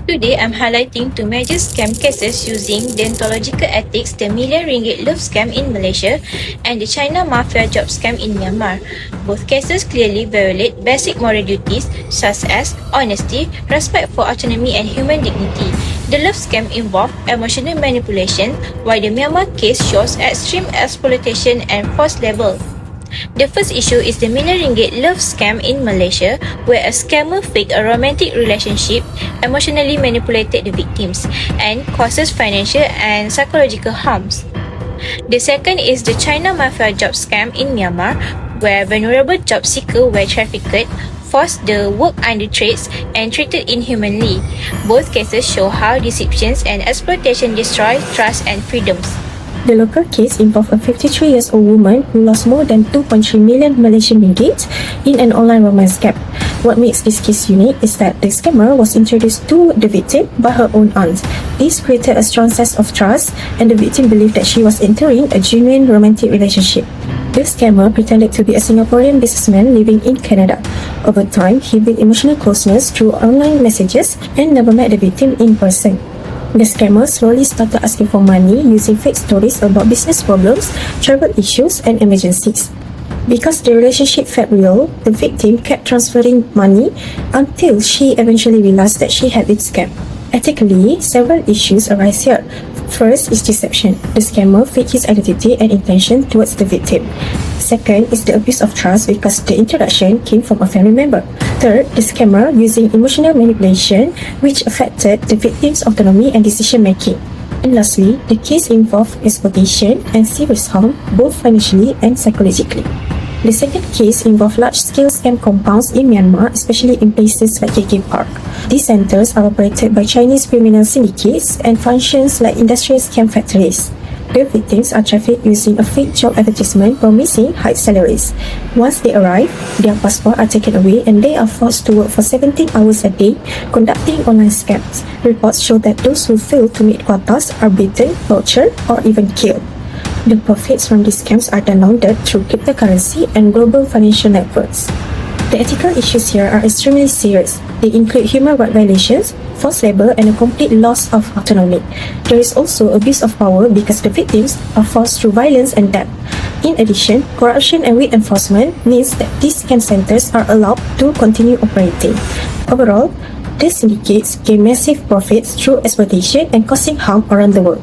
Today, I'm highlighting two major scam cases using deontological ethics, the RM love scam in Malaysia and the China Mafia job scam in Myanmar. Both cases clearly violate basic moral duties such as honesty, respect for autonomy and human dignity. The love scam involved emotional manipulation, while the Myanmar case shows extreme exploitation and forced labor. The first issue is the RM love scam in Malaysia, where a scammer faked a romantic relationship, emotionally manipulated the victims, and causes financial and psychological harms. The second is the China Mafia job scam in Myanmar, where vulnerable job seekers were trafficked, forced to work under trades, and treated inhumanly. Both cases show how deceptions and exploitation destroy trust and freedoms. The local case involved a 53-year-old woman who lost more than 2.3 million Malaysian ringgit in an online romance scam. What makes this case unique is that the scammer was introduced to the victim by her own aunt. This created a strong sense of trust, and the victim believed that she was entering a genuine romantic relationship. The scammer pretended to be a Singaporean businessman living in Canada. Over time, he built emotional closeness through online messages and never met the victim in person. The scammer slowly started asking for money using fake stories about business problems, travel issues, and emergencies. Because the relationship felt real, the victim kept transferring money until she eventually realized that she had been scammed. Ethically, several issues arise here. First is deception. The scammer faked his identity and intention towards the victim. Second is the abuse of trust because the introduction came from a family member. Third, the scammer using emotional manipulation, which affected the victim's autonomy and decision making. And lastly, the case involved exploitation and serious harm, both financially and psychologically. The second case involved large-scale scam compounds in Myanmar, especially in places like KK Park. These centers are operated by Chinese criminal syndicates and functions like industrial scam factories. The victims are trafficked using a fake job advertisement promising high salaries. Once they arrive, their passports are taken away and they are forced to work for 17 hours a day conducting online scams. Reports show that those who fail to meet quotas are beaten, tortured, or even killed. The profits from these scams are then laundered through cryptocurrency and global financial networks. The ethical issues here are extremely serious. They include human rights violations, forced labor, and a complete loss of autonomy. There is also abuse of power because the victims are forced through violence and death. In addition, corruption and weak enforcement means that these scam centers are allowed to continue operating. Overall, these syndicates gain massive profits through exploitation and causing harm around the world.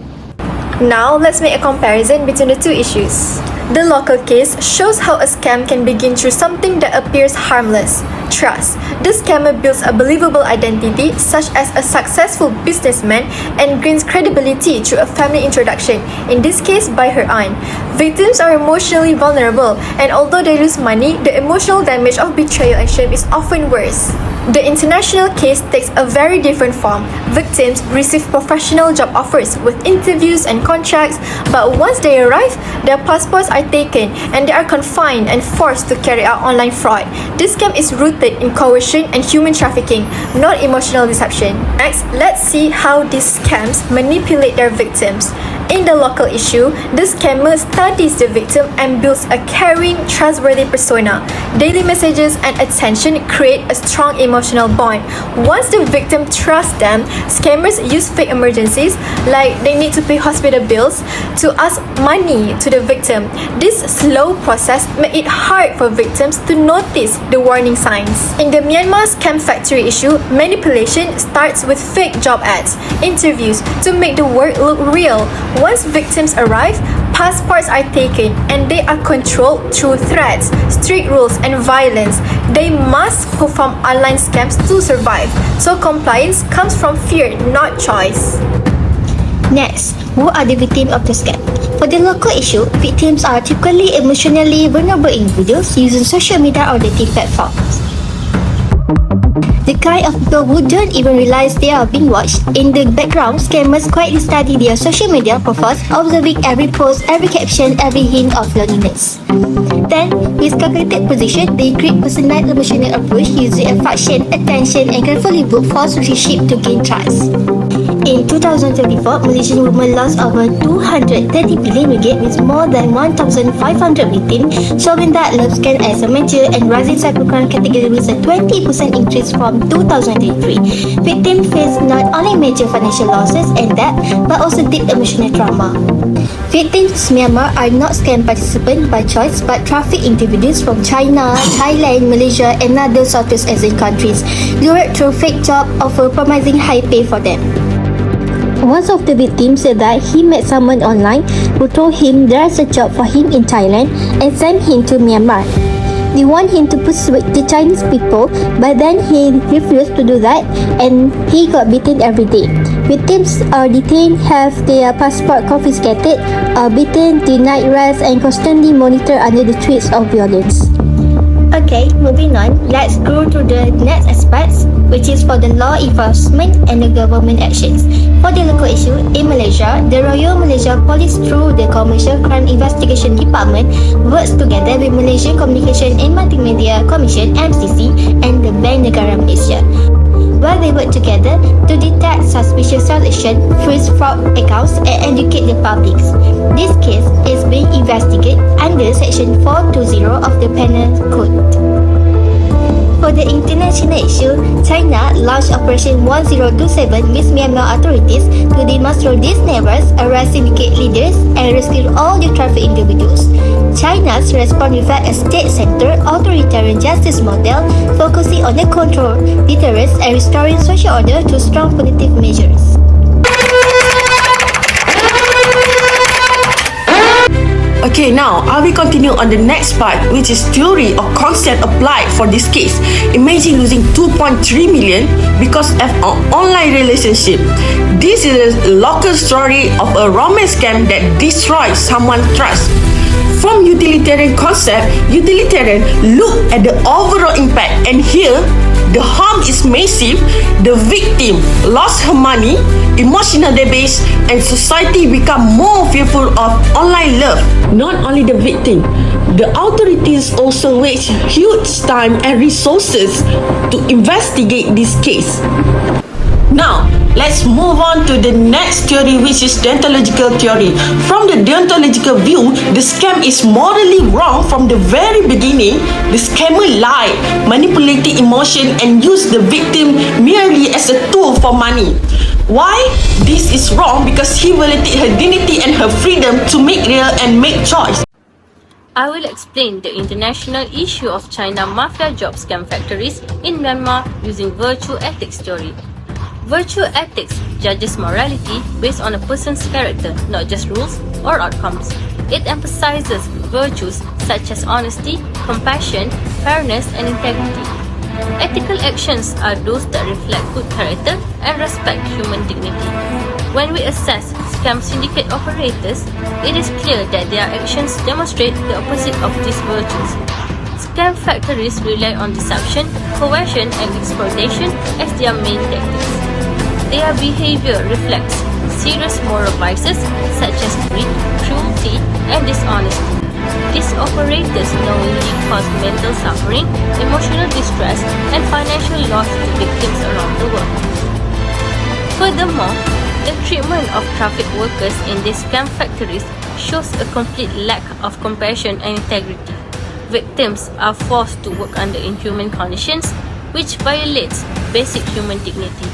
Now, let's make a comparison between the two issues. The local case shows how a scam can begin through something that appears harmless: trust. The scammer builds a believable identity, such as a successful businessman, and gains credibility through a family introduction, in this case by her aunt. Victims are emotionally vulnerable, and although they lose money, the emotional damage of betrayal and shame is often worse. The international case takes a very different form. Victims receive professional job offers with interviews and contracts, but once they arrive, their passports are taken and they are confined and forced to carry out online fraud. This scam is rooted in coercion and human trafficking, not emotional deception. Next, let's see how these scams manipulate their victims. In the local issue, the scammer studies the victim and builds a caring, trustworthy persona. Daily messages and attention create a strong emotional bond. Once the victim trusts them, scammers use fake emergencies, like they need to pay hospital bills, to ask money to the victim. This slow process makes it hard for victims to notice the warning signs. In the Myanmar scam factory issue, manipulation starts with fake job ads, interviews to make the work look real. Once victims arrive, passports are taken and they are controlled through threats, strict rules, and violence. They must perform online scams to survive, so compliance comes from fear, not choice. Next, who are the victims of the scam? For the local issue, victims are typically emotionally vulnerable individuals using social media or dating platforms. The kind of people who don't even realize they are being watched. In the background, scammers quietly study their social media profiles, observing every post, every caption, every hint of loneliness. Then, with calculated position, they create personalized emotional approach using affection, attention, and carefully book false relationship to gain trust. In 2024, Malaysian women lost over 230 billion ringgit with more than 1,500 victims, showing that love scam as a major and rising cybercrime category with a 20% increase from 2023. Victims face not only major financial losses and debt, but also deep emotional trauma. Victims in Myanmar are not scam participants by choice, but trafficked individuals from China, Thailand, Malaysia, and other Southeast Asian countries, lured through fake jobs offer promising high pay for them. One of the victims said that he met someone online who told him there's a job for him in Thailand and sent him to Myanmar. They want him to persuade the Chinese people, but then he refused to do that and he got beaten every day. Victims are detained, have their passport confiscated, are beaten, denied rights, and constantly monitored under the threats of violence. Okay, moving on, let's go to the next aspects, which is for the law enforcement and the government actions. For the local issue, in Malaysia, the Royal Malaysia Police through the Commercial Crime Investigation Department works together with Malaysian Communication and Multimedia Commission (MCC) and the Bank Negara Malaysia, where they work together to detect suspicious transactions, freeze fraud accounts, and educate the public. This case is being investigated under Section 420 of the Penal Code. For the international issue, China launched Operation 1027 with Myanmar authorities to demonstrate these neighbors, arrest syndicate leaders, and rescue all the trafficked individuals. China's response reflects a state-centered authoritarian justice model focusing on the control, deterrence, and restoring social order through strong punitive measures. Okay, now I will continue on the next part, which is theory or concept applied for this case. Imagine losing 2.3 million because of an online relationship. This is a local story of a romance scam that destroys someone's trust. From utilitarian concept, utilitarian look at the overall impact, and here the harm is massive. The victim lost her money, emotional damage, and society become more fearful of online love. Not only the victim, the authorities also waste huge time and resources to investigate this case. Now, let's move on to the next theory, which is deontological theory. From the deontological view, the scam is morally wrong from the very beginning. The scammer lied, manipulated emotion, and used the victim merely as a tool for money. Why? This is wrong because he violated her dignity and her freedom to make real and make choice. I will explain the international issue of China mafia job scam factories in Myanmar using virtue ethics theory. Virtue ethics judges morality based on a person's character, not just rules or outcomes. It emphasizes virtues such as honesty, compassion, fairness, and integrity. Ethical actions are those that reflect good character and respect human dignity. When we assess scam syndicate operators, it is clear that their actions demonstrate the opposite of these virtues. Scam factories rely on deception, coercion, and exploitation as their main tactics. Their behavior reflects serious moral vices such as greed, cruelty, and dishonesty. These operators knowingly cause mental suffering, emotional distress, and financial loss to victims around the world. Furthermore, the treatment of traffic workers in these scam factories shows a complete lack of compassion and integrity. Victims are forced to work under inhuman conditions, which violates basic human dignity.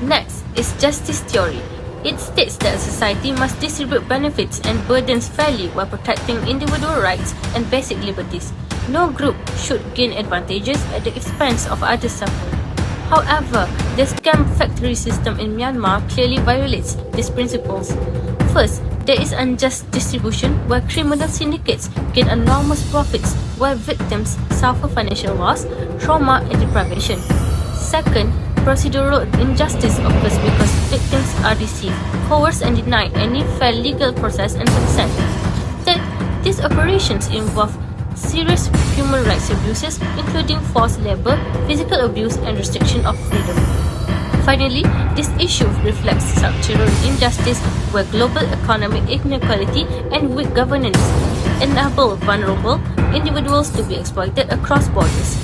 Next is justice theory. It states that society must distribute benefits and burdens fairly while protecting individual rights and basic liberties. No group should gain advantages at the expense of others' suffering. However, the scam factory system in Myanmar clearly violates these principles. First, there is unjust distribution where criminal syndicates gain enormous profits while victims suffer financial loss, trauma, and deprivation. Second, procedural injustice occurs because victims are deceived, coerced, and denied any fair legal process and consent. Third, these operations involve serious human rights abuses, including forced labor, physical abuse, and restriction of freedom. Finally, this issue reflects structural injustice where global economic inequality and weak governance enable vulnerable individuals to be exploited across borders.